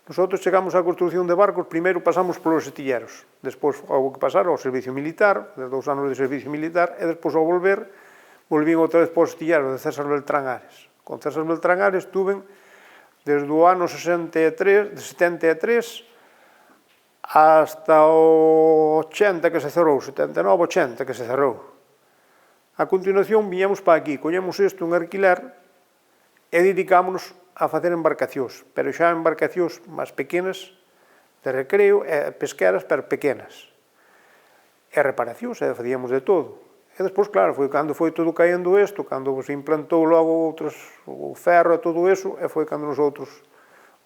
Nosotros chegamos á construcción de barcos, primeiro pasamos polos astilleros, despois houve que pasar ao servicio militar, de 2 anos de servicio militar, e despois ao volver, volvín outra vez polos astilleros de César Beltrán Ares. Con César Beltrán Ares estuve desde o ano 73 hasta o 80 que se cerrou, 79, 80 que se cerrou. A continuación viñamos para aquí, collemos isto en alquiler e dedicámonos a facer embarcacións, pero xa embarcacións máis pequenas, de recreo, e pesqueras, pero pequenas. E reparacións, e facíamos de todo. E despois, claro, foi cando foi todo caendo isto, cando se implantou logo outros, o ferro e todo iso, e foi cando nosotros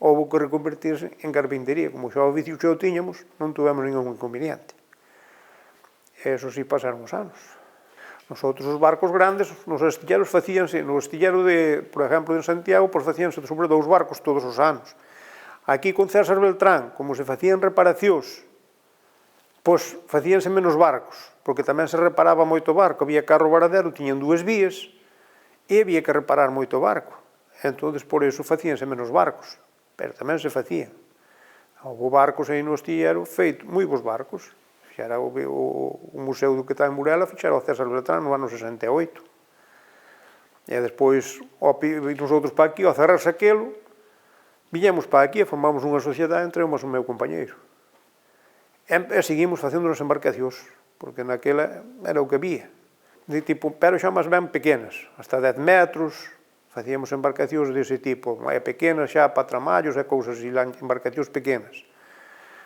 houve que reconvertirse en carpintería. Como xa o vicio xa o tiñamos, non tuvemos ningún inconveniente. E eso sí pasaron os anos. Nosotros os barcos grandes, nos astilleros facíanse, no astillero de, por exemplo, en Santiago, pois facíanse sobre 2 barcos todos os anos. Aquí con César Beltrán, como se facían reparacións, pois facíanse menos barcos, porque tamén se reparaba moito barco, había carro varadero, tiñan 2 vías, e había que reparar moito barco. Entón, por iso facíanse menos barcos, pero tamén se facían. Houve barcos aí no astillero feito, moi bons barcos. Fixera o museo do que está en Burela, fixera o César Beltrán no ano 68. E despois, nosotros para aquí, ao cerrarse aquilo, viñemos para aquí e formamos unha sociedade entre o meu compañeiro. E seguimos facendo as embarcacións, porque naquela era o que había. De tipo, pero xa máis ben pequenas, hasta 10 metros, facíamos embarcacións dese tipo, pequenas xa para tramallos e cousas así, embarcacións pequenas.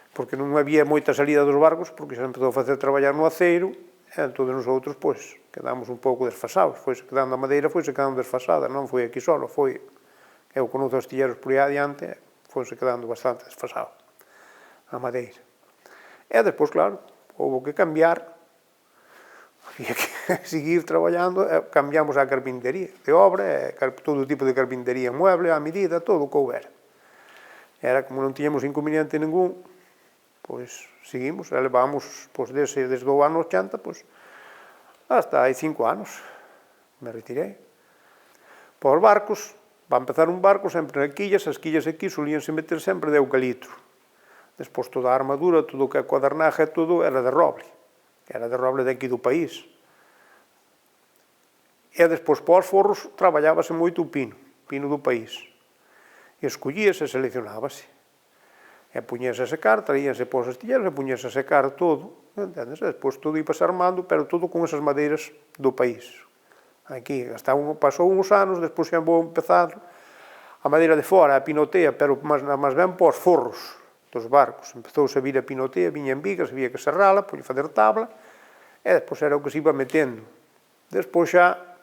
Porque non había moita salida dos barcos, porque xa empezou a facer traballar no aceiro, e entón nosotros, pois, quedamos un pouco desfasados. Foise quedando a madeira, foise quedando desfasada, non foi aquí solo, foi, eu conozo astilleros por aí adiante, foise quedando bastante desfasado a madeira. E despois, claro, houve que cambiar, había que seguir traballando, e cambiamos a carpintería de obra, todo tipo de carpintería mueble, a medida, todo o que houbera. Era como non tiñamos inconveniente ningún, pois seguimos, e levamos desde o ano 80, pois, hasta hai 5 anos, me retirei. Para os barcos, para empezar un barco, sempre as quillas aquí solíanse meter sempre de eucalipto. Despois toda a armadura, todo o que é cuadernaje, todo era de roble de aquí do país. E despois, para os forros, traballábase moito o pino do país. E escollíase e seleccionábase. E puñese a secar, traíanse para os astilleros e puñese a secar todo, entendes? Despois todo iba se armando, pero todo con esas madeiras do país. Aquí, pasou uns anos, despois xa vou empezar a madeira de fora, a pinotea, pero máis ben para os forros dos barcos. Empezouse a vir a pinotea, viña en vigas, había que serrala, facer tabla, e despois era o que se iba metendo. Despois xa,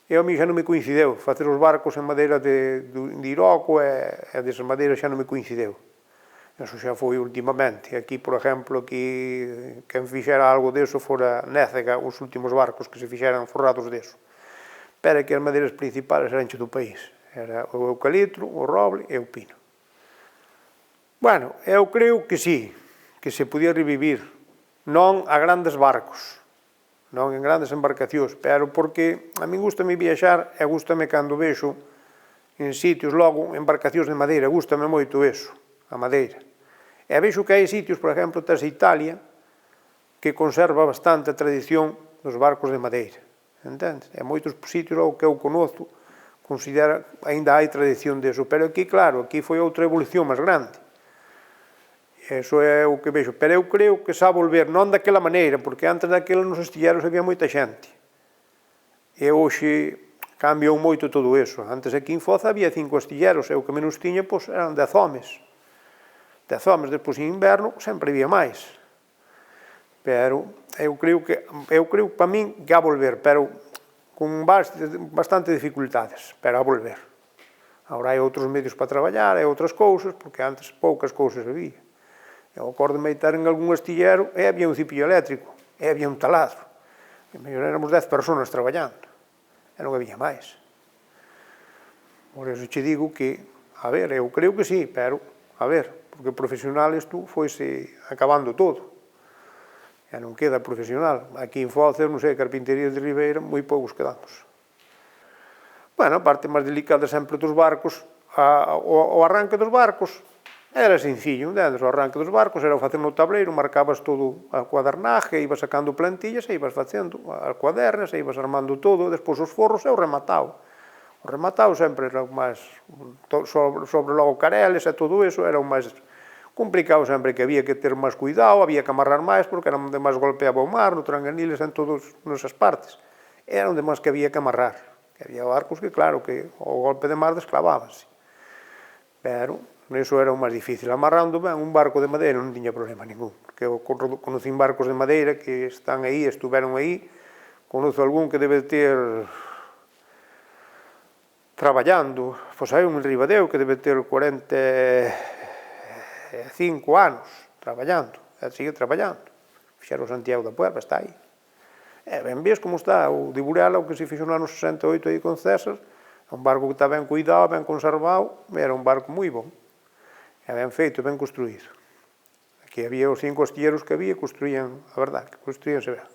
a mí xa non me coincideu, facer os barcos en madeira de iroco e desas madeiras xa non me coincideu. Eso xa foi últimamente. Aquí, por exemplo, quen fixera algo deso fora Nécega, os últimos barcos que se fixeran forrados deso. Pero que as madeiras principales eran do país. Era o eucalipto, o roble e o pino. Bueno, eu creo que sí, que se podía revivir. Non a grandes barcos, non en grandes embarcacións, pero porque a min gustame viaxar e gustame cando vexo en sitios logo embarcacións de madeira, gustame moito eso, a madeira. E vexo que hai sitios, por exemplo, tras Italia, que conserva bastante a tradición dos barcos de madeira, entendes? E moitos sitios que eu conozo, ainda hai tradición deso, pero aquí, claro, aquí foi outra evolución máis grande. Eso é o que vexo, pero eu creo que xa volver, non daquela maneira, porque antes daquela nos astilleros había moita xente. E hoxe cambiou moito todo eso. Antes aquí en Foz había 5 astilleros, e o que menos tiña, pois, eran 10 homes. 10 homes, despois en inverno sempre había máis. Pero eu creo que para min que a volver, pero con bastante dificultades, pero a volver. Agora hai outros medios para traballar, hai outras cousas, porque antes poucas cousas había. Eu acordo-me de estar en algún astillero e había un cipillo eléctrico, e había un taladro. E mellor éramos 10 personas traballando, e non había máis. Por eso te digo que, a ver, eu creo que sí, pero, a ver, porque profesional isto foise acabando todo. E non queda profesional. Aquí en Foz, non sei, carpinterías de Ribeira, moi poucos quedamos. Bueno, a parte máis delicada sempre dos barcos, o arranque dos barcos, Era sencillo, entendes? O arranque dos barcos era facer no tableiro, marcabas todo a cuadernaje, ibas sacando plantillas e ibas facendo as cuadernas, e ibas armando todo, despois os forros e o rematado. O rematado sempre era o máis, sobre logo careles e todo iso, era o máis complicado sempre, que había que ter máis cuidado, había que amarrar máis, porque era onde máis golpeaba o mar, no Tranganiles, en todas nesas partes. Era onde máis que había que amarrar. Que había barcos que, claro, que o golpe de mar desclavábanse. Pero iso era o máis difícil. Amarrando ben un barco de madeira non tiña problema ningún, porque eu conocín barcos de madeira que están aí, estuveron aí, conozo algún que debe ter traballando, pois hai un en Ribadeo que debe ter 45 anos traballando, e sigue traballando. Fixeron Santiago da Puerta, está aí. E ben ves como está o de Burela, o que se fixo no ano 68 aí con César, un barco que está ben cuidado, ben conservado, era un barco moi bon, e ben feito, ben construído. Aquí había os 5 astilleros que había, construían, a verdade, que construíanse ben.